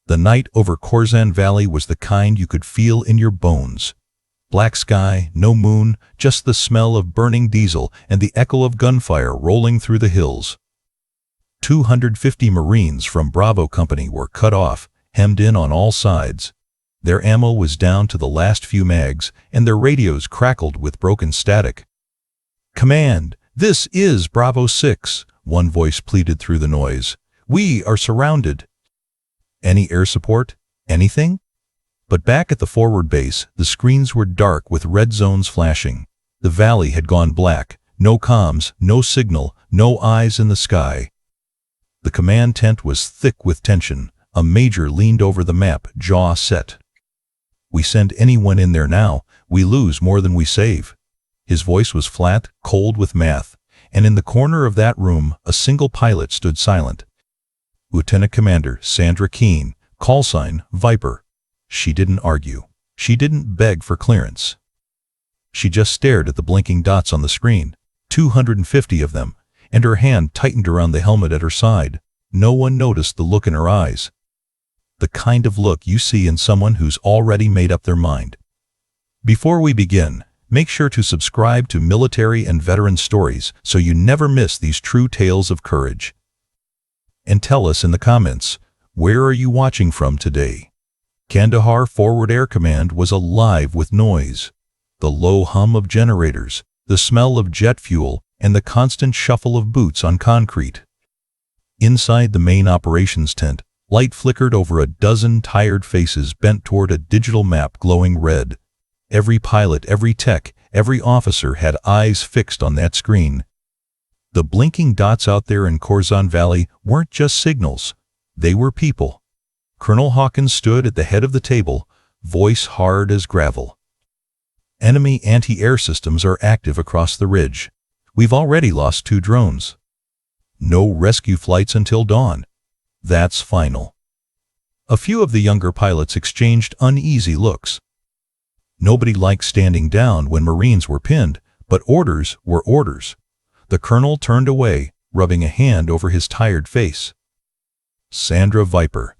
The night over Khorasan Valley was the kind you could feel in your bones. Black sky, no moon, just the smell of burning diesel and the echo of gunfire rolling through the hills. 250 Marines from Bravo Company were cut off, hemmed in on all sides. Their ammo was down to the last few mags, and their radios crackled with broken static. "Command, this is Bravo 6, one voice pleaded through the noise. "We are surrounded." "Any air support? Anything?" But back at the forward base, the screens were dark with red zones flashing. The valley had gone black. No comms, no signal, no eyes in the sky. The command tent was thick with tension. A major leaned over the map, jaw set. "We send anyone in there now, we lose more than we save." His voice was flat, cold with math, and in the corner of that room, a single pilot stood silent. Lieutenant Commander Sandra Keene, call sign Viper. She didn't argue. She didn't beg for clearance. She just stared at the blinking dots on the screen, 250 of them, and her hand tightened around the helmet at her side. No one noticed the look in her eyes. The kind of look you see in someone who's already made up their mind. Before we begin, make sure to subscribe to Military and Veteran Stories so you never miss these true tales of courage. And tell us in the comments, where are you watching from today? Kandahar Forward Air Command was alive with noise. The low hum of generators, the smell of jet fuel, and the constant shuffle of boots on concrete. Inside the main operations tent, light flickered over a dozen tired faces bent toward a digital map glowing red. Every pilot, every tech, every officer had eyes fixed on that screen. The blinking dots out there in Khorasan Valley weren't just signals. They were people. Colonel Hawkins stood at the head of the table, voice hard as gravel. "Enemy anti-air systems are active across the ridge. We've already lost 2 drones. No rescue flights until dawn. That's final." A few of the younger pilots exchanged uneasy looks. Nobody liked standing down when Marines were pinned, but orders were orders. The colonel turned away, rubbing a hand over his tired face. Sandra Viper.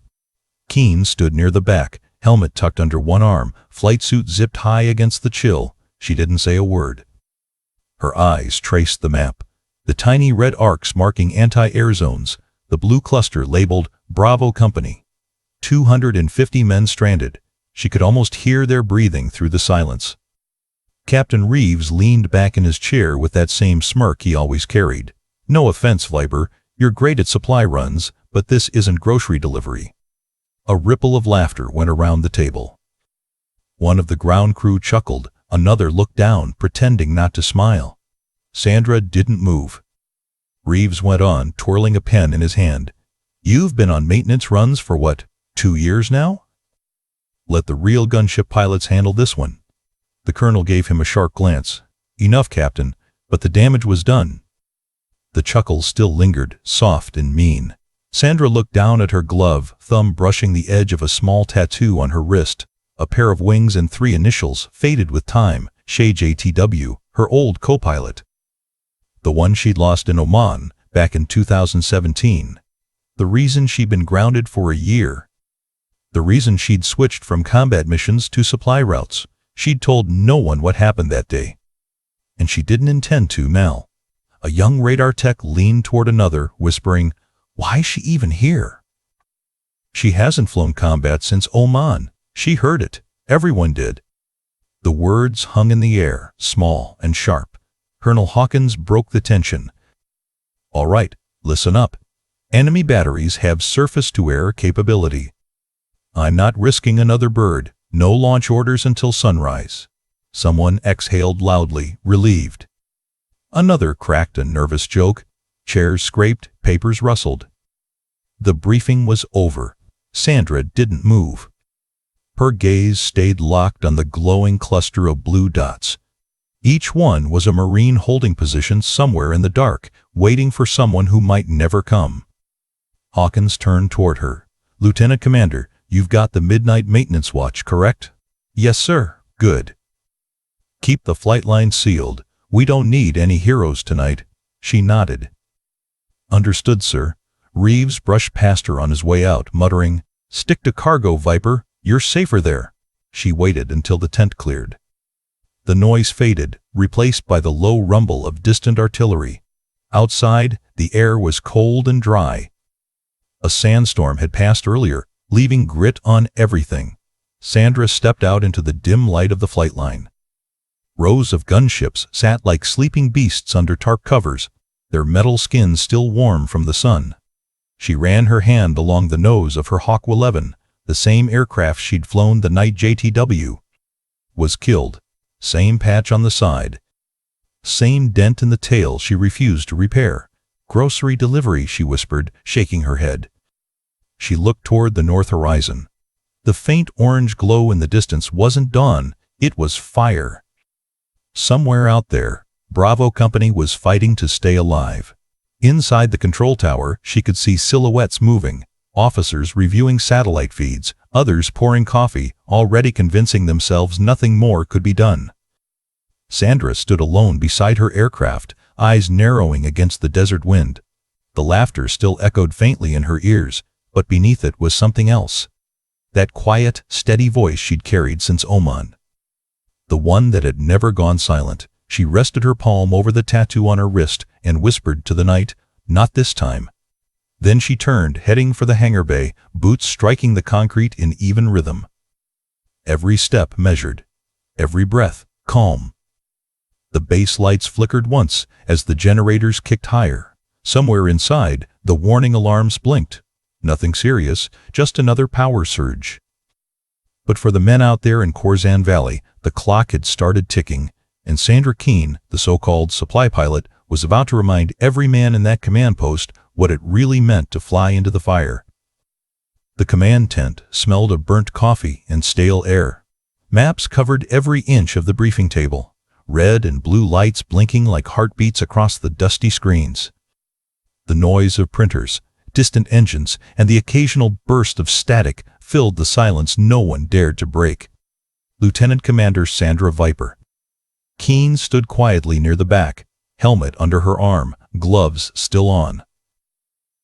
Keene stood near the back, helmet tucked under one arm, flight suit zipped high against the chill. She didn't say a word. Her eyes traced the map, the tiny red arcs marking anti-air zones, the blue cluster labeled Bravo Company. 250 men stranded. She could almost hear their breathing through the silence. Captain Reeves leaned back in his chair with that same smirk he always carried. "No offense, Viper, you're great at supply runs, but this isn't grocery delivery." A ripple of laughter went around the table. One of the ground crew chuckled, another looked down, pretending not to smile. Sandra didn't move. Reeves went on, twirling a pen in his hand. "You've been on maintenance runs for what, 2 years now? Let the real gunship pilots handle this one." The colonel gave him a sharp glance. "Enough, Captain, but the damage was done." The chuckle still lingered, soft and mean. Sandra looked down at her glove, thumb brushing the edge of a small tattoo on her wrist. A pair of wings and 3 initials, faded with time, JTW, her old co-pilot. The one she'd lost in Oman, back in 2017. The reason she'd been grounded for a year. The reason she'd switched from combat missions to supply routes. She'd told no one what happened that day. And she didn't intend to now. A young radar tech leaned toward another, whispering, "Why is she even here?" "She hasn't flown combat since Oman." She heard it. Everyone did. The words hung in the air, small and sharp. Colonel Hawkins broke the tension. "All right, listen up. Enemy batteries have surface-to-air capability. I'm not risking another bird. No launch orders until sunrise." Someone exhaled loudly, relieved. Another cracked a nervous joke. Chairs scraped, papers rustled. The briefing was over. Sandra didn't move. Her gaze stayed locked on the glowing cluster of blue dots. Each one was a Marine holding position somewhere in the dark, waiting for someone who might never come. Hawkins turned toward her. "Lieutenant Commander, you've got the midnight maintenance watch, correct?" "Yes, sir." "Good. Keep the flight line sealed. We don't need any heroes tonight." She nodded. "Understood, sir." Reeves brushed past her on his way out, muttering, Stick to cargo, Viper. You're safer there. She waited until the tent cleared. The noise faded, replaced by the low rumble of distant artillery. Outside, the air was cold and dry. A sandstorm had passed earlier, leaving grit on everything. Sandra stepped out into the dim light of the flight line. Rows of gunships sat like sleeping beasts under tarp covers, their metal skins still warm from the sun. She ran her hand along the nose of her Hawk 11, the same aircraft she'd flown the night JTW was killed. Same patch on the side. Same dent in the tail she refused to repair. Grocery delivery, she whispered, shaking her head. She looked toward the north horizon. The faint orange glow in the distance wasn't dawn, it was fire. Somewhere out there, Bravo Company was fighting to stay alive. Inside the control tower, she could see silhouettes moving, officers reviewing satellite feeds, others pouring coffee, already convincing themselves nothing more could be done. Sandra stood alone beside her aircraft, eyes narrowing against the desert wind. The laughter still echoed faintly in her ears, but beneath it was something else. That quiet, steady voice she'd carried since Oman. The one that had never gone silent. She rested her palm over the tattoo on her wrist and whispered to the night, "Not this time." Then she turned, heading for the hangar bay, boots striking the concrete in even rhythm. Every step measured. Every breath calm. The base lights flickered once as the generators kicked higher. Somewhere inside, the warning alarms blinked. Nothing serious, just another power surge. But for the men out there in Khorasan Valley, the clock had started ticking, and Sandra Keene, the so-called supply pilot, was about to remind every man in that command post what it really meant to fly into the fire. The command tent smelled of burnt coffee and stale air. Maps covered every inch of the briefing table, red and blue lights blinking like heartbeats across the dusty screens. The noise of printers, distant engines, and the occasional burst of static filled the silence no one dared to break. Lieutenant Commander Sandra Viper Keene stood quietly near the back, helmet under her arm, gloves still on.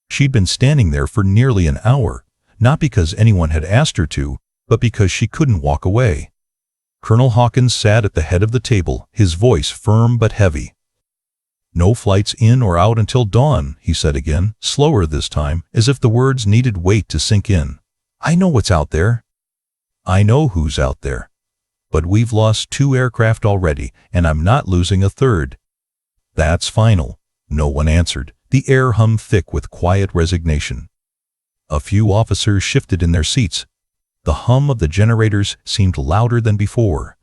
She'd been standing there for nearly an hour, not because anyone had asked her to, but because she couldn't walk away. Colonel Hawkins sat at the head of the table, his voice firm but heavy. "No flights in or out until dawn," he said again, slower this time, as if the words needed weight to sink in. "I know what's out there. I know who's out there. But we've lost 2 aircraft already, and I'm not losing a third." "That's final." No one answered. The air hummed thick with quiet resignation. A few officers shifted in their seats. The hum of the generators seemed louder than before.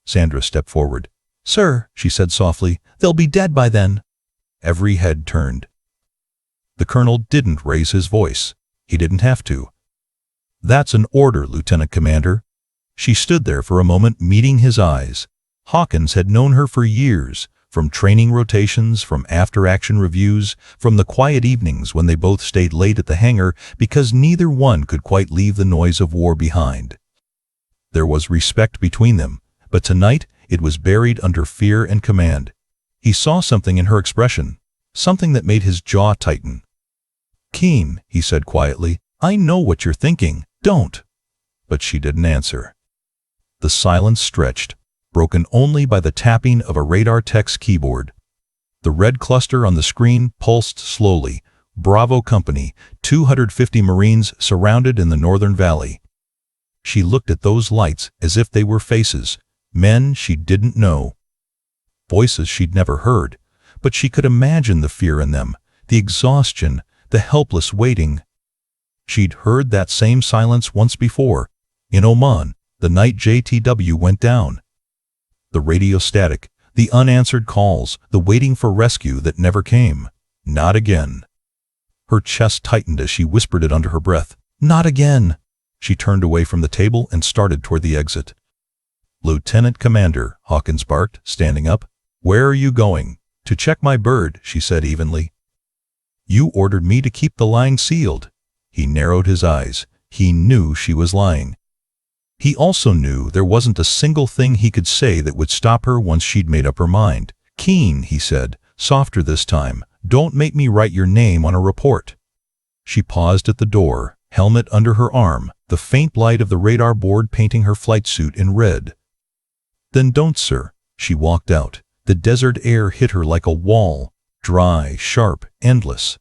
Sandra stepped forward. "Sir," she said softly, "they'll be dead by then." Every head turned. The colonel didn't raise his voice. He didn't have to. "That's an order, Lieutenant Commander." She stood there for a moment, meeting his eyes. Hawkins had known her for years, from training rotations, from after-action reviews, from the quiet evenings when they both stayed late at the hangar because neither one could quite leave the noise of war behind. There was respect between them, but tonight it was buried under fear and command. He saw something in her expression, something that made his jaw tighten. "Keene," he said quietly, "I know what you're thinking. Don't." But she didn't answer. The silence stretched, broken only by the tapping of a radar tech's keyboard. The red cluster on the screen pulsed slowly. Bravo Company, 250 Marines surrounded in the northern valley. She looked at those lights as if they were faces, men she didn't know. Voices she'd never heard, but she could imagine the fear in them, the exhaustion, the helpless waiting. She'd heard that same silence once before, in Oman, the night JTW went down. The radio static, the unanswered calls, the waiting for rescue that never came. Not again. Her chest tightened as she whispered it under her breath. "Not again." She turned away from the table and started toward the exit. "Lieutenant Commander," Hawkins barked, standing up. "Where are you going?" "To check my bird," she said evenly. "You ordered me to keep the line sealed." He narrowed his eyes. He knew she was lying. He also knew there wasn't a single thing he could say that would stop her once she'd made up her mind. "Keene," he said, softer this time, "don't make me write your name on a report." She paused at the door, helmet under her arm, the faint light of the radar board painting her flight suit in red. "Then don't, sir." She walked out. The desert air hit her like a wall, dry, sharp, endless.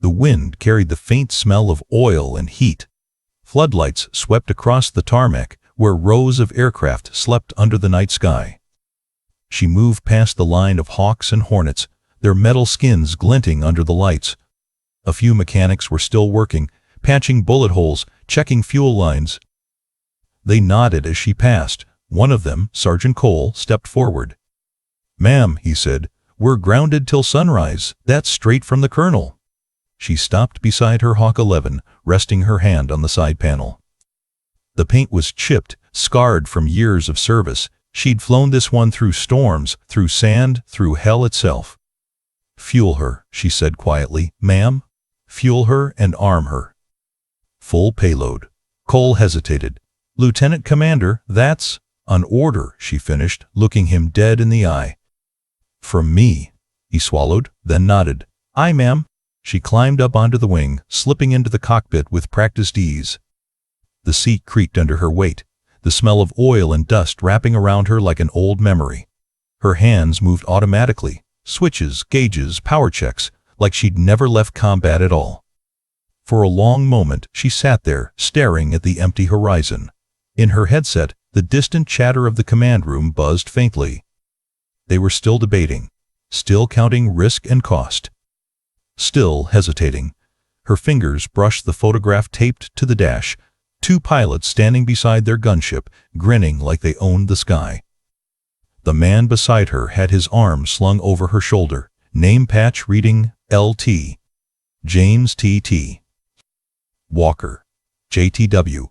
The wind carried the faint smell of oil and heat. Floodlights swept across the tarmac, where rows of aircraft slept under the night sky. She moved past the line of Hawks and Hornets, their metal skins glinting under the lights. A few mechanics were still working, patching bullet holes, checking fuel lines. They nodded as she passed. One of them, Sergeant Cole, stepped forward. "Ma'am," he said, "we're grounded till sunrise. That's straight from the colonel." She stopped beside her Hawk 11, resting her hand on the side panel. The paint was chipped, scarred from years of service. She'd flown this one through storms, through sand, through hell itself. "Fuel her," she said quietly. "Ma'am, fuel her and arm her." "Full payload." Cole hesitated. "Lieutenant Commander, that's—" "An order," she finished, looking him dead in the eye. "From me." He swallowed, then nodded. "Aye, ma'am." She climbed up onto the wing, slipping into the cockpit with practiced ease. The seat creaked under her weight, the smell of oil and dust wrapping around her like an old memory. Her hands moved automatically, switches, gauges, power checks, like she'd never left combat at all. For a long moment, she sat there, staring at the empty horizon. In her headset, the distant chatter of the command room buzzed faintly. They were still debating, still counting risk and cost, still hesitating. Her fingers brushed the photograph taped to the dash, two pilots standing beside their gunship, grinning like they owned the sky. The man beside her had his arm slung over her shoulder, name patch reading LT. James T.T. Walker, JTW.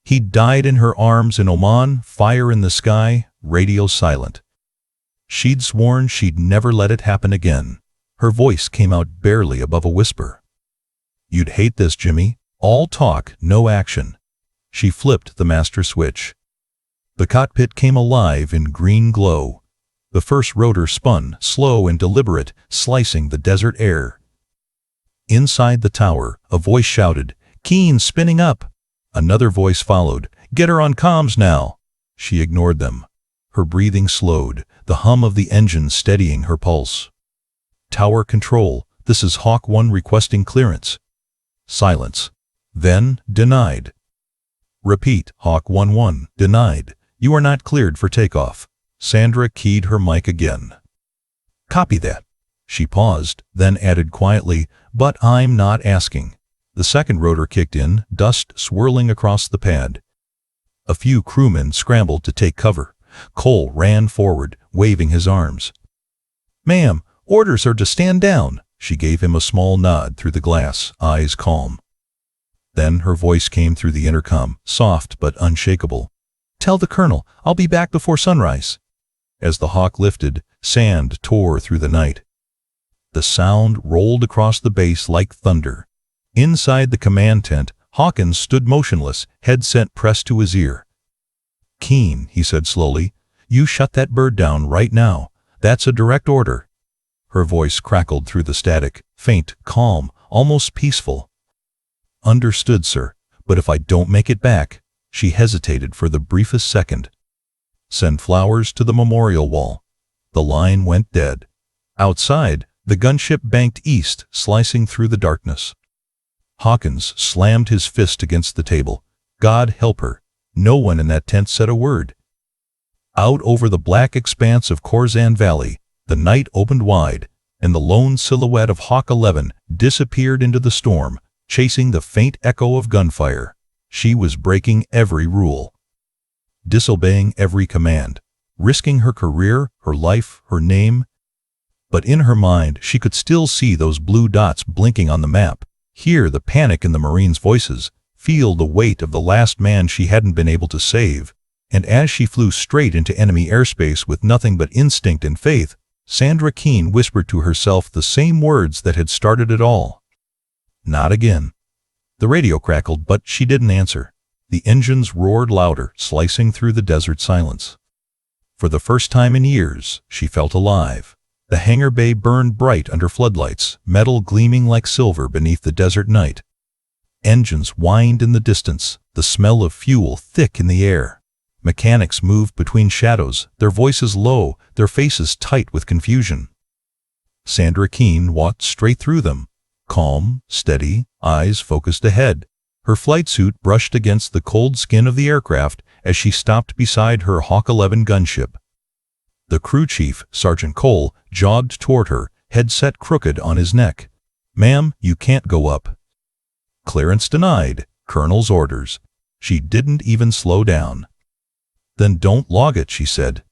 He'd died in her arms in Oman, fire in the sky, radio silent. She'd sworn she'd never let it happen again. Her voice came out barely above a whisper. "You'd hate this, Jimmy. All talk, no action." She flipped the master switch. The cockpit came alive in green glow. The first rotor spun, slow and deliberate, slicing the desert air. Inside the tower, a voice shouted, "Keen spinning up." Another voice followed, "Get her on comms now." She ignored them. Her breathing slowed, the hum of the engine steadying her pulse. "Tower control, this is Hawk 1 requesting clearance." Silence. Then, "Denied." "Repeat, Hawk 1-1, denied. You are not cleared for takeoff." Sandra keyed her mic again. "Copy that." She paused, then added quietly, "But I'm not asking." The second rotor kicked in, dust swirling across the pad. A few crewmen scrambled to take cover. Cole ran forward, waving his arms. "Ma'am, orders are to stand down." She gave him a small nod through the glass, eyes calm. Then her voice came through the intercom, soft but unshakable. "Tell the colonel, I'll be back before sunrise." As the Hawk lifted, sand tore through the night. The sound rolled across the base like thunder. Inside the command tent, Hawkins stood motionless, headset pressed to his ear. "Keen," he said slowly, "you shut that bird down right now. That's a direct order." Her voice crackled through the static, faint, calm, almost peaceful. "Understood, sir, but if I don't make it back—" She hesitated for the briefest second. "Send flowers to the memorial wall." The line went dead. Outside, the gunship banked east, slicing through the darkness. Hawkins slammed his fist against the table. God help her. No one in that tent said a word. Out over the black expanse of Khorasan Valley, the night opened wide, and the lone silhouette of Hawk 11 disappeared into the storm, chasing the faint echo of gunfire. She was breaking every rule, disobeying every command, risking her career, her life, her name. But in her mind, she could still see those blue dots blinking on the map, hear the panic in the Marines' voices, feel the weight of the last man she hadn't been able to save. And as she flew straight into enemy airspace with nothing but instinct and faith, Sandra Keen whispered to herself the same words that had started it all. Not again. The radio crackled, but she didn't answer. The engines roared louder, slicing through the desert silence. For the first time in years, she felt alive. The hangar bay burned bright under floodlights, metal gleaming like silver beneath the desert night. Engines whined in the distance, the smell of fuel thick in the air. Mechanics moved between shadows, their voices low, their faces tight with confusion. Sandra Keene walked straight through them, calm, steady, eyes focused ahead. Her flight suit brushed against the cold skin of the aircraft as she stopped beside her Hawk 11 gunship. The crew chief, Sergeant Cole, jogged toward her, head set crooked on his neck. "Ma'am, you can't go up." Clearance denied. Colonel's orders. She didn't even slow down. "Then don't log it," she said.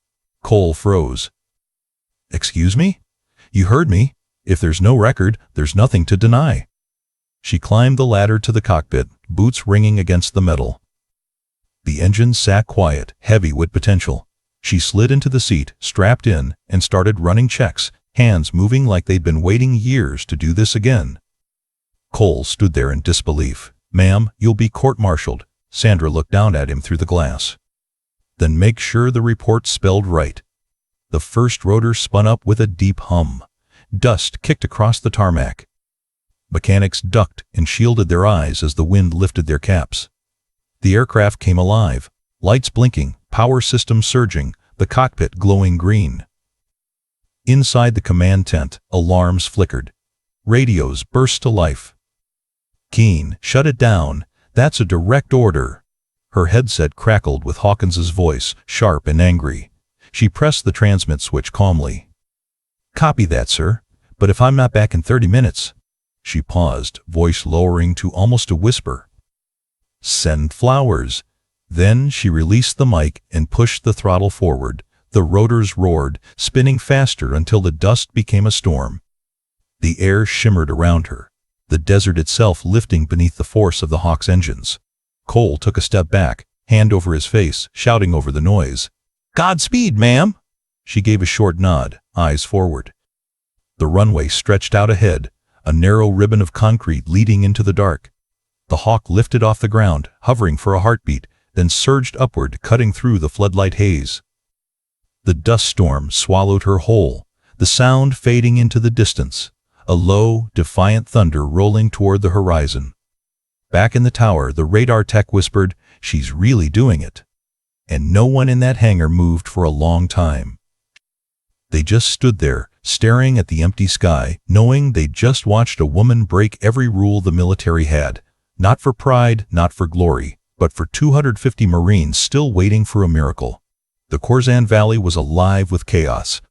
Cole froze. "Excuse me? You heard me. If there's no record, there's nothing to deny." She climbed the ladder to the cockpit, boots ringing against the metal. The engine sat quiet, heavy with potential. She slid into the seat, strapped in, and started running checks, hands moving like they'd been waiting years to do this again. Cole stood there in disbelief. "Ma'am, you'll be court-martialed." Sandra looked down at him through the glass. "Then make sure the report's spelled right." The first rotor spun up with a deep hum. Dust kicked across the tarmac. Mechanics ducked and shielded their eyes as the wind lifted their caps. The aircraft came alive, lights blinking, power systems surging, the cockpit glowing green. Inside the command tent, alarms flickered. Radios burst to life. "Keene, shut it down. That's a direct order." Her headset crackled with Hawkins's voice, sharp and angry. She pressed the transmit switch calmly. "Copy that, sir. But if I'm not back in 30 minutes... She paused, voice lowering to almost a whisper. "Send flowers." Then she released the mic and pushed the throttle forward. The rotors roared, spinning faster until the dust became a storm. The air shimmered around her, the desert itself lifting beneath the force of the Hawk's engines. Cole took a step back, hand over his face, shouting over the noise. "Godspeed, ma'am!" She gave a short nod, eyes forward. The runway stretched out ahead, a narrow ribbon of concrete leading into the dark. The Hawk lifted off the ground, hovering for a heartbeat, then surged upward, cutting through the floodlight haze. The dust storm swallowed her whole, the sound fading into the distance, a low, defiant thunder rolling toward the horizon. Back in the tower, the radar tech whispered, "She's really doing it." And no one in that hangar moved for a long time. They just stood there, staring at the empty sky, knowing they'd just watched a woman break every rule the military had, not for pride, not for glory, but for 250 Marines still waiting for a miracle. The Khorasan Valley was alive with chaos.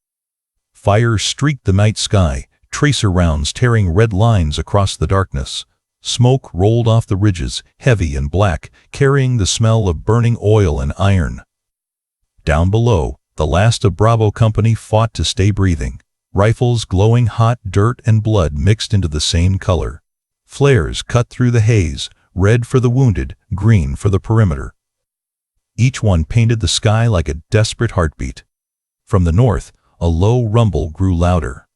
Fire streaked the night sky, tracer rounds tearing red lines across the darkness. Smoke rolled off the ridges, heavy and black, carrying the smell of burning oil and iron. Down below, the last of Bravo Company fought to stay breathing. Rifles glowing hot, dirt and blood mixed into the same color. Flares cut through the haze, red for the wounded, green for the perimeter. Each one painted the sky like a desperate heartbeat. From the north, a low rumble grew louder.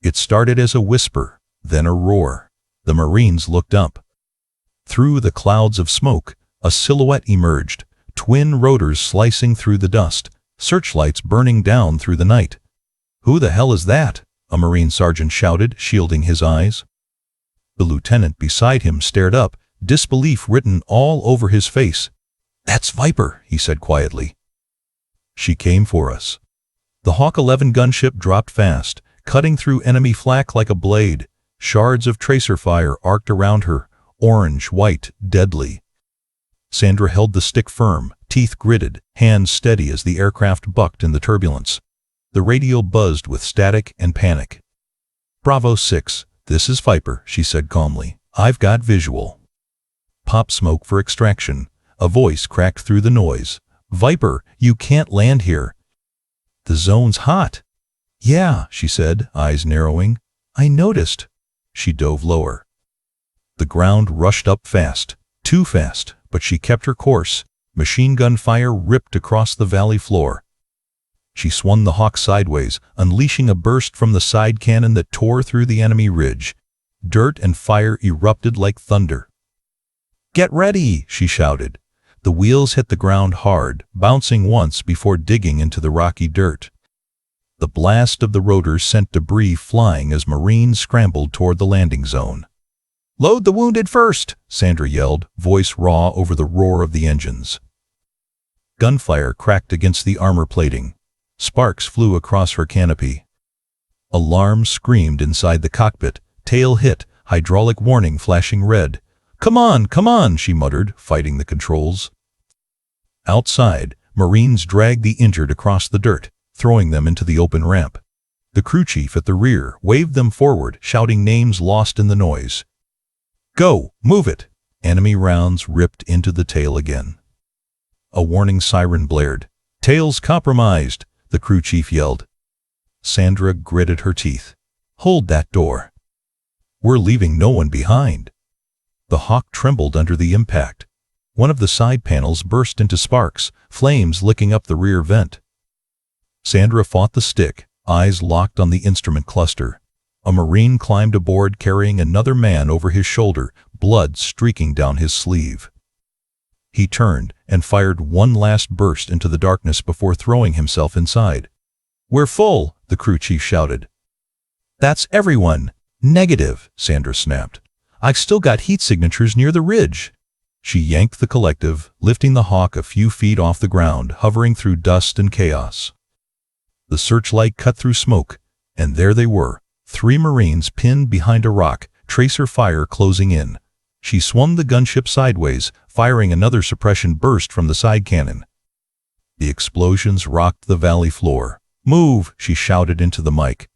It started as a whisper, then a roar. The Marines looked up. Through the clouds of smoke, a silhouette emerged, twin rotors slicing through the dust, searchlights burning down through the night. "Who the hell is that?" a Marine sergeant shouted, shielding his eyes. The lieutenant beside him stared up, disbelief written all over his face. "That's Viper," he said quietly. "She came for us." The Hawk 11 gunship dropped fast, cutting through enemy flak like a blade. Shards of tracer fire arced around her, orange, white, deadly. Sandra held the stick firm, teeth gritted, hands steady as the aircraft bucked in the turbulence. The radio buzzed with static and panic. "Bravo 6, this is Viper," she said calmly. "I've got visual." Pop smoke for extraction. A voice cracked through the noise. "Viper, you can't land here." "The zone's hot." "Yeah," she said, eyes narrowing. "I noticed." She dove lower. The ground rushed up fast, too fast, but she kept her course. Machine gun fire ripped across the valley floor. She swung the Hawk sideways, unleashing a burst from the side cannon that tore through the enemy ridge. Dirt and fire erupted like thunder. "Get ready!" she shouted. The wheels hit the ground hard, bouncing once before digging into the rocky dirt. The blast of the rotors sent debris flying as Marines scrambled toward the landing zone. "Load the wounded first," Sandra yelled, voice raw over the roar of the engines. Gunfire cracked against the armor plating. Sparks flew across her canopy. Alarm screamed inside the cockpit. Tail hit, hydraulic warning flashing red. Come on," she muttered, fighting the controls. Outside, Marines dragged the injured across the dirt, throwing them into the open ramp. The crew chief at the rear waved them forward, shouting names lost in the noise. "Go, move it!" Enemy rounds ripped into the tail again. A warning siren blared. "Tail's compromised," the crew chief yelled. Sandra gritted her teeth. "Hold that door. We're leaving no one behind." The Hawk trembled under the impact. One of the side panels burst into sparks, flames licking up the rear vent. Sandra fought the stick, eyes locked on the instrument cluster. A Marine climbed aboard carrying another man over his shoulder, blood streaking down his sleeve. He turned and fired one last burst into the darkness before throwing himself inside. "We're full," the crew chief shouted. "That's everyone." "Negative," Sandra snapped. "I've still got heat signatures near the ridge." She yanked the collective, lifting the Hawk a few feet off the ground, hovering through dust and chaos. The searchlight cut through smoke, and there they were, 3 Marines pinned behind a rock, tracer fire closing in. She swung the gunship sideways, firing another suppression burst from the side cannon. The explosions rocked the valley floor. "Move," she shouted into the mic.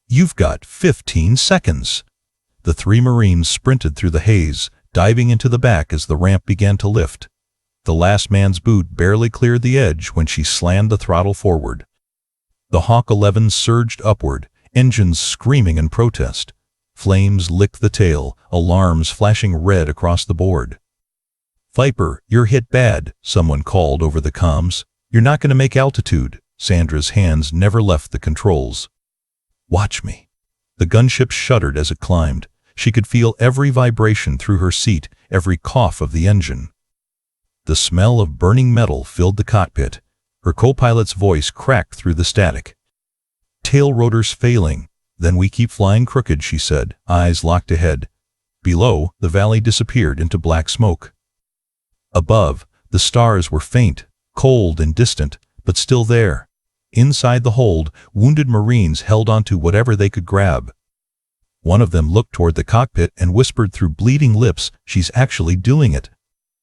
"You've got 15 seconds." The 3 Marines sprinted through the haze, diving into the back as the ramp began to lift. The last man's boot barely cleared the edge when she slammed the throttle forward. The Hawk 11 surged upward, engines screaming in protest. Flames licked the tail, alarms flashing red across the board. "Viper, you're hit bad," someone called over the comms. "You're not going to make altitude." Sandra's hands never left the controls. "Watch me." The gunship shuddered as it climbed. She could feel every vibration through her seat, every cough of the engine. The smell of burning metal filled the cockpit. Her co-pilot's voice cracked through the static. "Tail rotors failing. Then we keep flying crooked," she said, eyes locked ahead. Below, the valley disappeared into black smoke. Above, the stars were faint, cold and distant, but still there. Inside the hold, wounded Marines held onto whatever they could grab. One of them looked toward the cockpit and whispered through bleeding lips, "She's actually doing it."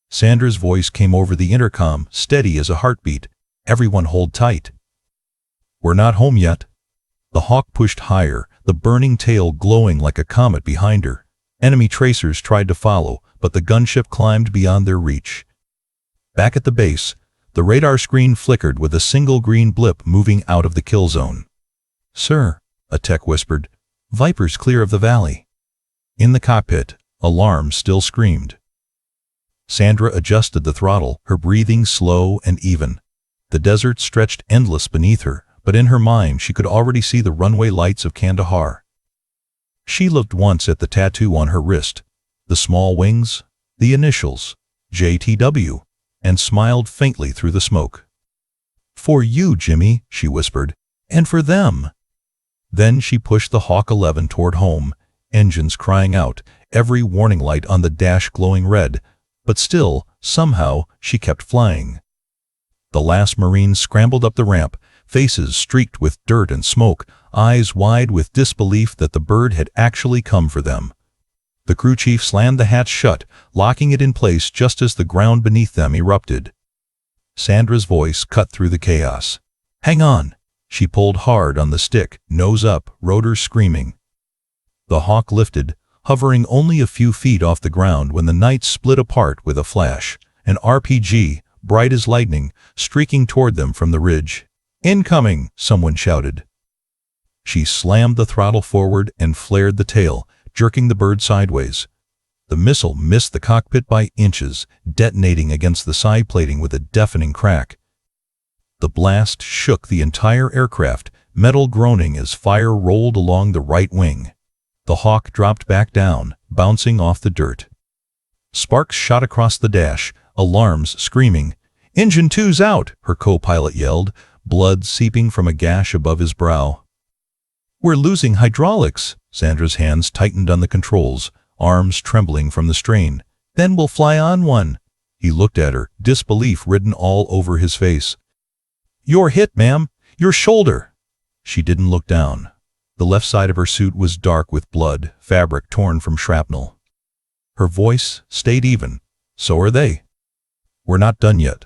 Sandra's voice came over the intercom, steady as a heartbeat. "Everyone hold tight. We're not home yet." The Hawk pushed higher, the burning tail glowing like a comet behind her. Enemy tracers tried to follow, but the gunship climbed beyond their reach. Back at the base, the radar screen flickered with a single green blip moving out of the kill zone. "Sir," a tech whispered, "Viper's clear of the valley." In the cockpit, alarm still screamed. Sandra adjusted the throttle, her breathing slow and even. The desert stretched endless beneath her, but in her mind she could already see the runway lights of Kandahar. She looked once at the tattoo on her wrist, the small wings, the initials, JTW, and smiled faintly through the smoke. "For you, Jimmy," she whispered, "and for them." Then she pushed the Hawk 11 toward home, engines crying out, every warning light on the dash glowing red, but still, somehow, she kept flying. The last Marine scrambled up the ramp, faces streaked with dirt and smoke, eyes wide with disbelief that the bird had actually come for them. The crew chief slammed the hatch shut, locking it in place just as the ground beneath them erupted. Sandra's voice cut through the chaos. "Hang on!" She pulled hard on the stick, nose up, rotors screaming. The Hawk lifted, hovering only a few feet off the ground when the night split apart with a flash, an RPG, bright as lightning, streaking toward them from the ridge. "Incoming!" someone shouted. She slammed the throttle forward and flared the tail, jerking the bird sideways. The missile missed the cockpit by inches, detonating against the side plating with a deafening crack. The blast shook the entire aircraft, metal groaning as fire rolled along the right wing. The Hawk dropped back down, bouncing off the dirt. Sparks shot across the dash, alarms screaming. "Engine 2's out!" her co-pilot yelled, blood seeping from a gash above his brow. "We're losing hydraulics." Sandra's hands tightened on the controls. arms trembling from the strain. "Then we'll fly on one." He looked at her, disbelief written all over his face. "You're hit, ma'am. Your shoulder." She didn't look down. The left side of her suit was dark with blood, fabric torn from shrapnel. Her voice stayed even. "So are they. We're not done yet."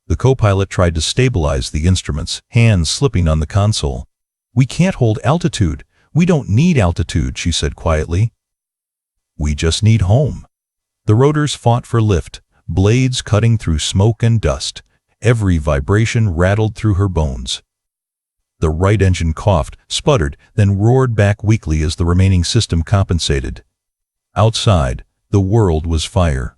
The co-pilot tried to stabilize the instruments, hands slipping on the console. "We can't hold altitude. We don't need altitude," she said quietly. "We just need home." The rotors fought for lift, blades cutting through smoke and dust. Every vibration rattled through her bones. The right engine coughed, sputtered, then roared back weakly as the remaining system compensated. Outside, the world was fire.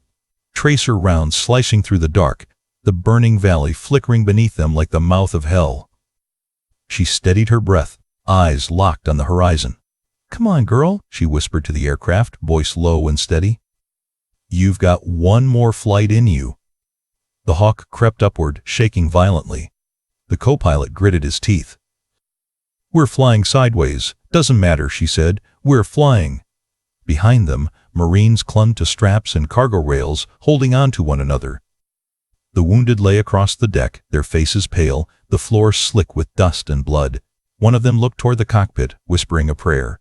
Tracer rounds slicing through the dark, the burning valley flickering beneath them like the mouth of hell. She steadied her breath, eyes locked on the horizon. "Come on, girl," she whispered to the aircraft, voice low and steady. "You've got one more flight in you." The Hawk crept upward, shaking violently. The co-pilot gritted his teeth. "We're flying sideways. Doesn't matter," she said. "We're flying." Behind them, Marines clung to straps and cargo rails, holding on to one another. The wounded lay across the deck, their faces pale, the floor slick with dust and blood. One of them looked toward the cockpit, whispering a prayer.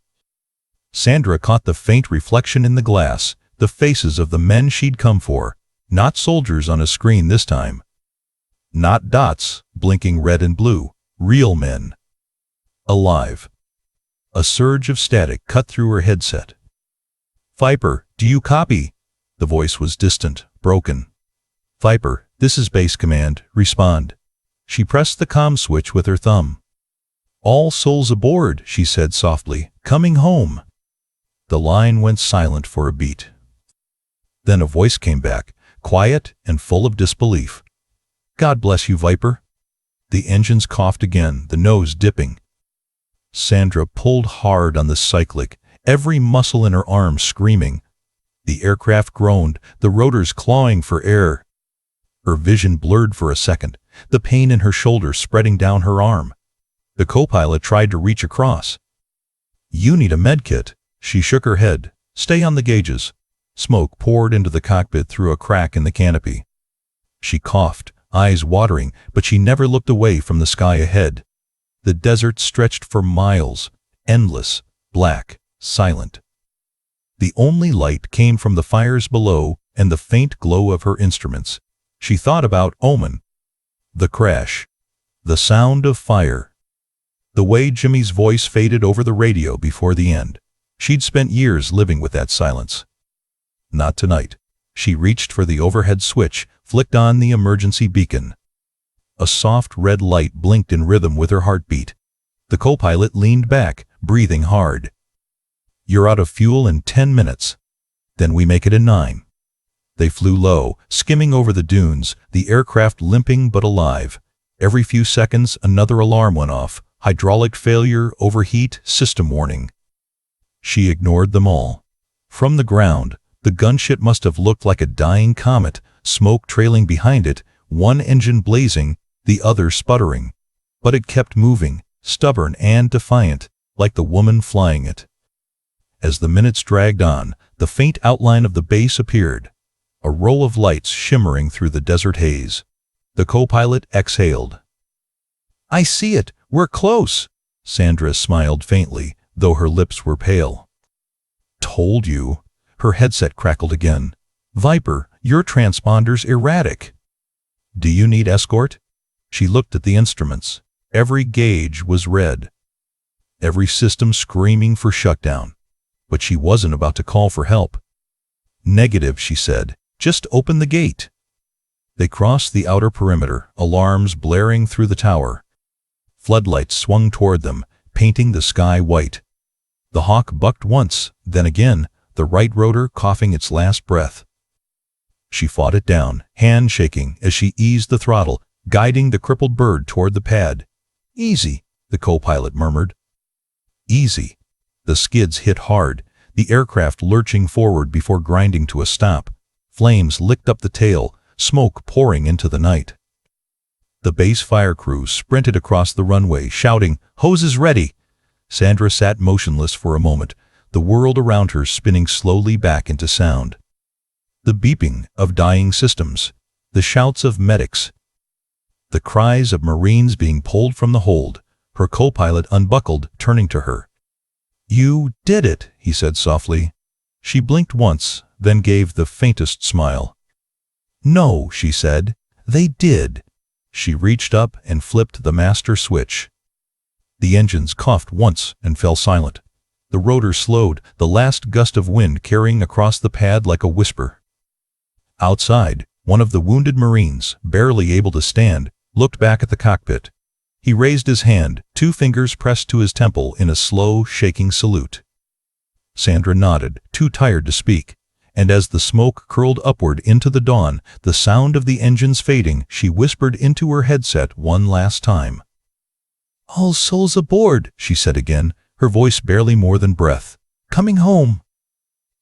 Sandra caught the faint reflection in the glass, the faces of the men she'd come for. Not soldiers on a screen this time. Not dots, blinking red and blue. Real men. Alive. A surge of static cut through her headset. "Viper, do you copy?" The voice was distant, broken. "Viper, this is Base Command. Respond." She pressed the comm switch with her thumb. "All souls aboard," she said softly. "Coming home." The line went silent for a beat. Then a voice came back, quiet and full of disbelief. "God bless you, Viper." The engines coughed again, the nose dipping. Sandra pulled hard on the cyclic, every muscle in her arm screaming. The aircraft groaned, the rotors clawing for air. Her vision blurred for a second, the pain in her shoulder spreading down her arm. The co-pilot tried to reach across. "You need a medkit." She shook her head. "Stay on the gauges." Smoke poured into the cockpit through a crack in the canopy. She coughed, eyes watering, but she never looked away from the sky ahead. The desert stretched for miles, endless, black, silent. The only light came from the fires below and the faint glow of her instruments. She thought about Omen. The crash. The sound of fire. The way Jimmy's voice faded over the radio before the end. She'd spent years living with that silence. Not tonight. She reached for the overhead switch, flicked on the emergency beacon. A soft red light blinked in rhythm with her heartbeat. The co-pilot leaned back, breathing hard. "You're out of fuel in 10 minutes. Then we make it in 9. They flew low, skimming over the dunes, the aircraft limping but alive. Every few seconds, another alarm went off. Hydraulic failure, overheat, system warning. She ignored them all. From the ground, the gunship must have looked like a dying comet, smoke trailing behind it, one engine blazing, the other sputtering. But it kept moving, stubborn and defiant, like the woman flying it. As the minutes dragged on, the faint outline of the base appeared. A row of lights shimmering through the desert haze. The co-pilot exhaled. "I see it! We're close!" Sandra smiled faintly, though her lips were pale. "Told you." Her headset crackled again. "Viper, your transponder's erratic. Do you need escort?" She looked at the instruments. Every gauge was red. Every system screaming for shutdown. But she wasn't about to call for help. "Negative," she said. "Just open the gate." They crossed the outer perimeter, alarms blaring through the tower. Floodlights swung toward them, painting the sky white. The Hawk bucked once, then again, the right rotor coughing its last breath. She fought it down, hand shaking, as she eased the throttle, guiding the crippled bird toward the pad. "Easy," the co-pilot murmured. Easy. The skids hit hard, the aircraft lurching forward before grinding to a stop. Flames licked up the tail, smoke pouring into the night. The base fire crew sprinted across the runway, shouting, "Hoses ready!" Sandra sat motionless for a moment, the world around her spinning slowly back into sound. The beeping of dying systems, the shouts of medics, the cries of Marines being pulled from the hold. Her co-pilot unbuckled, turning to her. "You did it," he said softly. She blinked once, then gave the faintest smile. "No," she said, "they did." She reached up and flipped the master switch. The engines coughed once and fell silent. The rotor slowed, the last gust of wind carrying across the pad like a whisper. Outside, one of the wounded Marines, barely able to stand, looked back at the cockpit. He raised his hand, 2 fingers pressed to his temple in a slow, shaking salute. Sandra nodded, too tired to speak, and as the smoke curled upward into the dawn, the sound of the engines fading, she whispered into her headset one last time. "All souls aboard," she said again, her voice barely more than breath. "Coming home."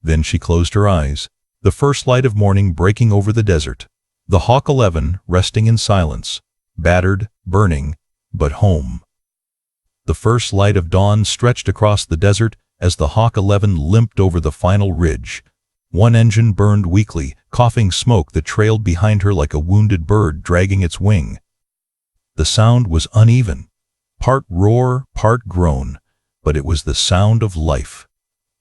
Then she closed her eyes, the first light of morning breaking over the desert. The Hawk 11 resting in silence, battered, burning, but home. The first light of dawn stretched across the desert as the Hawk 11 limped over the final ridge. One engine burned weakly, coughing smoke that trailed behind her like a wounded bird dragging its wing. The sound was uneven, part roar, part groan, but it was the sound of life.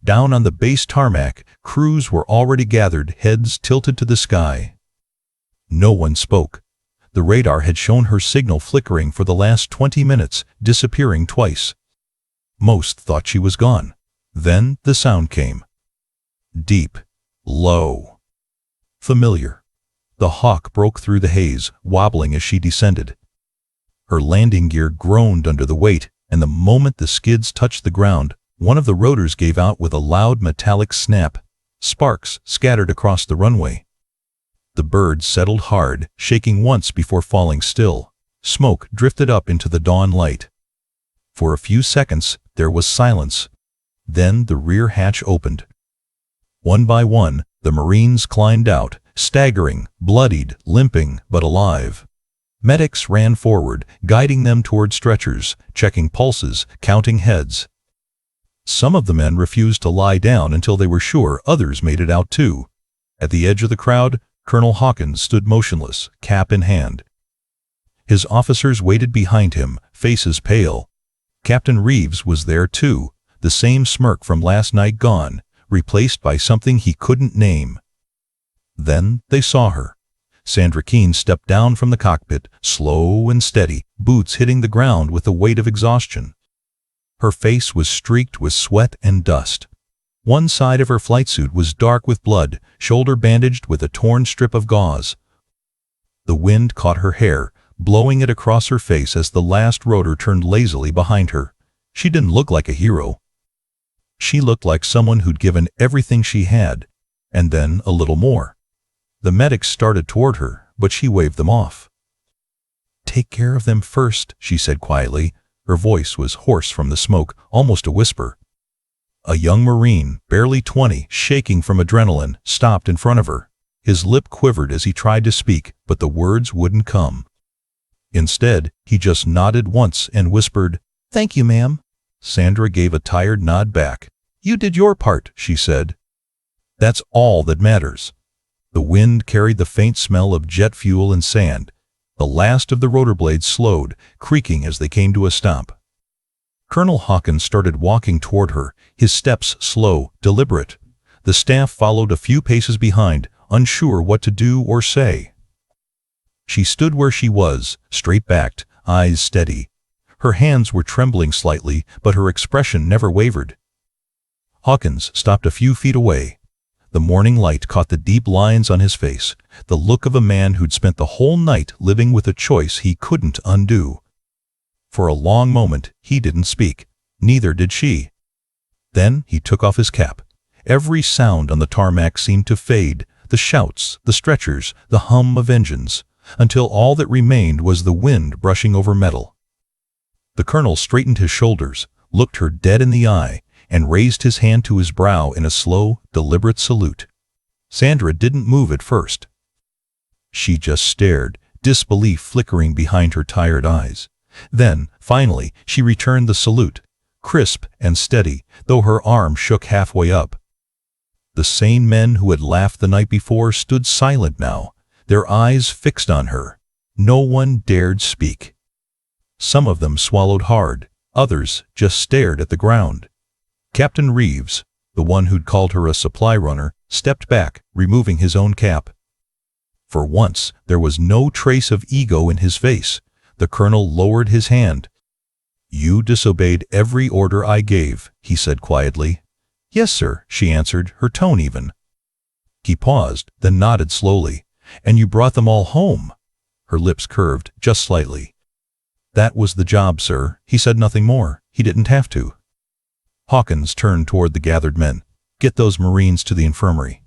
Down on the base tarmac, crews were already gathered, heads tilted to the sky. No one spoke. The radar had shown her signal flickering for the last 20 minutes, disappearing twice. Most thought she was gone. Then the sound came. Deep, low, familiar. The Hawk broke through the haze, wobbling as she descended. Her landing gear groaned under the weight, and the moment the skids touched the ground, one of the rotors gave out with a loud metallic snap. Sparks scattered across the runway. The bird settled hard, shaking once before falling still. Smoke drifted up into the dawn light. For a few seconds, there was silence. Then the rear hatch opened. One by one, the Marines climbed out, staggering, bloodied, limping, but alive. Medics ran forward, guiding them toward stretchers, checking pulses, counting heads. Some of the men refused to lie down until they were sure others made it out too. At the edge of the crowd, Colonel Hawkins stood motionless, cap in hand. His officers waited behind him, faces pale. Captain Reeves was there too, the same smirk from last night gone, replaced by something he couldn't name. Then they saw her. Sandra Keene stepped down from the cockpit, slow and steady, boots hitting the ground with the weight of exhaustion. Her face was streaked with sweat and dust. One side of her flight suit was dark with blood, shoulder bandaged with a torn strip of gauze. The wind caught her hair, blowing it across her face as the last rotor turned lazily behind her. She didn't look like a hero. She looked like someone who'd given everything she had, and then a little more. The medics started toward her, but she waved them off. "Take care of them first," she said quietly. Her voice was hoarse from the smoke, almost a whisper. A young Marine, barely 20, shaking from adrenaline, stopped in front of her. His lip quivered as he tried to speak, but the words wouldn't come. Instead, he just nodded once and whispered, "Thank you, ma'am." Sandra gave a tired nod back. "You did your part," she said. "That's all that matters." The wind carried the faint smell of jet fuel and sand. The last of the rotor blades slowed, creaking as they came to a stop. Colonel Hawkins started walking toward her, his steps slow, deliberate. The staff followed a few paces behind, unsure what to do or say. She stood where she was, straight-backed, eyes steady. Her hands were trembling slightly, but her expression never wavered. Hawkins stopped a few feet away. The morning light caught the deep lines on his face, the look of a man who'd spent the whole night living with a choice he couldn't undo. For a long moment, he didn't speak. Neither did she. Then he took off his cap. Every sound on the tarmac seemed to fade, the shouts, the stretchers, the hum of engines, until all that remained was the wind brushing over metal. The colonel straightened his shoulders, looked her dead in the eye, and raised his hand to his brow in a slow, deliberate salute. Sandra didn't move at first. She just stared, disbelief flickering behind her tired eyes. Then, finally, she returned the salute. crisp and steady, though her arm shook halfway up. The same men who had laughed the night before stood silent now, their eyes fixed on her. No one dared speak. Some of them swallowed hard, others just stared at the ground. Captain Reeves, the one who'd called her a supply runner, stepped back, removing his own cap. For once, there was no trace of ego in his face. The colonel lowered his hand. "You disobeyed every order I gave," he said quietly. "Yes, sir," she answered, her tone even. He paused, then nodded slowly. "And you brought them all home?" Her lips curved, just slightly. "That was the job, sir." He said nothing more. He didn't have to. Hawkins turned toward the gathered men. "Get those Marines to the infirmary.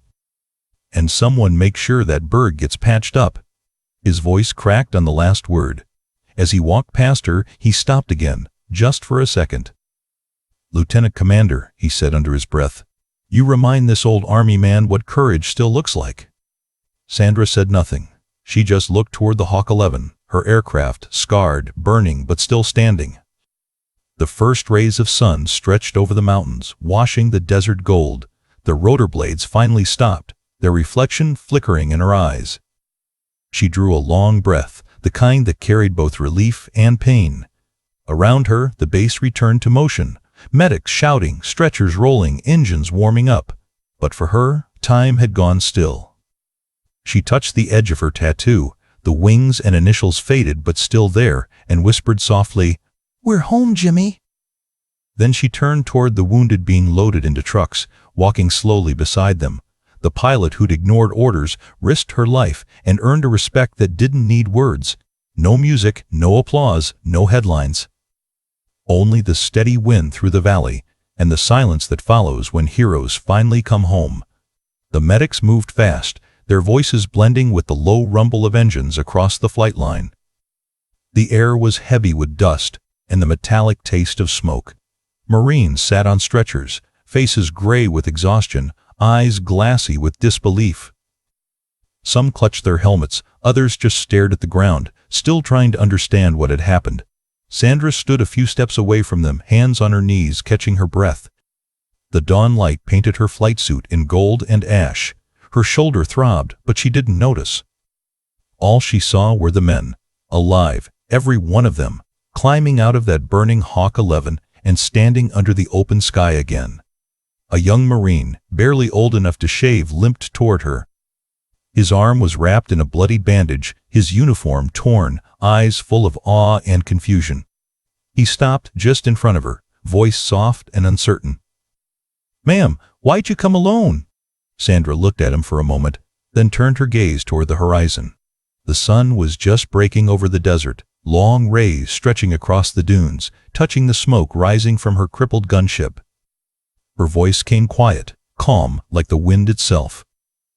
And someone make sure that Berg gets patched up." His voice cracked on the last word. As he walked past her, he stopped again, just for a second. "Lieutenant Commander," he said under his breath, "you remind this old army man what courage still looks like." Sandra said nothing. She just looked toward the Hawk 11, her aircraft, scarred, burning, but still standing. The first rays of sun stretched over the mountains, washing the desert gold. The rotor blades finally stopped, their reflection flickering in her eyes. She drew a long breath, the kind that carried both relief and pain. Around her, the base returned to motion, medics shouting, stretchers rolling, engines warming up. But for her, time had gone still. She touched the edge of her tattoo, the wings and initials faded but still there, and whispered softly, "We're home, Jimmy." Then she turned toward the wounded being loaded into trucks, walking slowly beside them. The pilot who'd ignored orders risked her life and earned a respect that didn't need words. No music, no applause, no headlines. Only the steady wind through the valley, and the silence that follows when heroes finally come home. The medics moved fast, their voices blending with the low rumble of engines across the flight line. The air was heavy with dust and the metallic taste of smoke. Marines sat on stretchers, faces gray with exhaustion, eyes glassy with disbelief. Some clutched their helmets, others just stared at the ground, still trying to understand what had happened. Sandra stood a few steps away from them, hands on her knees, catching her breath. The dawn light painted her flight suit in gold and ash. Her shoulder throbbed, but she didn't notice. All she saw were the men, alive, every one of them, climbing out of that burning Hawk 11 and standing under the open sky again. A young Marine, barely old enough to shave, limped toward her. His arm was wrapped in a bloody bandage, his uniform torn, eyes full of awe and confusion. He stopped just in front of her, voice soft and uncertain. "Ma'am, why'd you come alone?" Sandra looked at him for a moment, then turned her gaze toward the horizon. The sun was just breaking over the desert, long rays stretching across the dunes, touching the smoke rising from her crippled gunship. Her voice came quiet, calm, like the wind itself.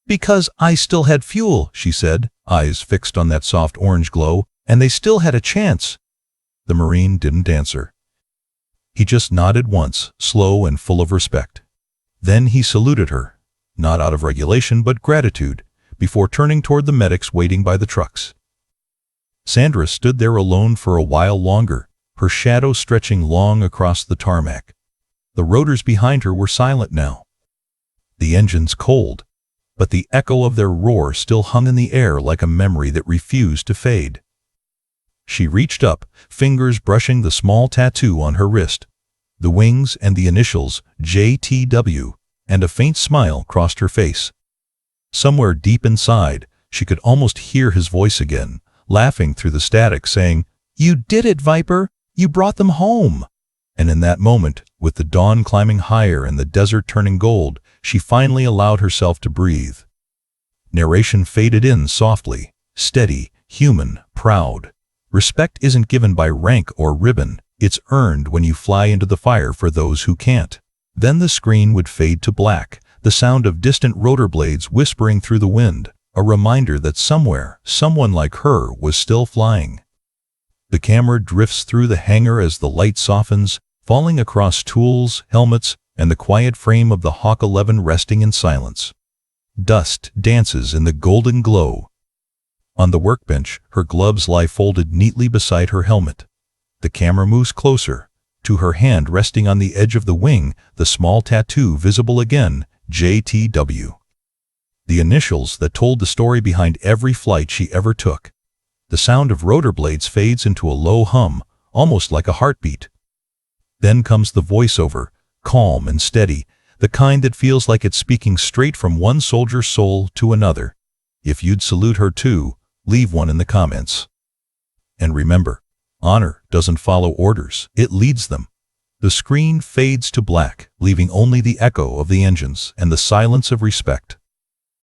"Because I still had fuel," she said, eyes fixed on that soft orange glow, "and they still had a chance." The Marine didn't answer. He just nodded once, slow and full of respect. Then he saluted her, not out of regulation but gratitude, before turning toward the medics waiting by the trucks. Sandra stood there alone for a while longer, her shadow stretching long across the tarmac. The rotors behind her were silent now. The engines cold, but the echo of their roar still hung in the air like a memory that refused to fade. She reached up, fingers brushing the small tattoo on her wrist. The wings and the initials, JTW, and a faint smile crossed her face. Somewhere deep inside, she could almost hear his voice again, laughing through the static, saying, "You did it, Viper! You brought them home!" And in that moment, with the dawn climbing higher and the desert turning gold, she finally allowed herself to breathe. Narration faded in softly, steady, human, proud. Respect isn't given by rank or ribbon, it's earned when you fly into the fire for those who can't. Then the screen would fade to black, the sound of distant rotor blades whispering through the wind, a reminder that somewhere, someone like her was still flying. The camera drifts through the hangar as the light softens, falling across tools, helmets, and the quiet frame of the Hawk 11 resting in silence. Dust dances in the golden glow. On the workbench, her gloves lie folded neatly beside her helmet. The camera moves closer, to her hand resting on the edge of the wing, the small tattoo visible again, JTW. The initials that told the story behind every flight she ever took. The sound of rotor blades fades into a low hum, almost like a heartbeat. Then comes the voiceover, calm and steady, the kind that feels like it's speaking straight from one soldier's soul to another. If you'd salute her too, leave one in the comments. And remember, honor doesn't follow orders, it leads them. The screen fades to black, leaving only the echo of the engines and the silence of respect.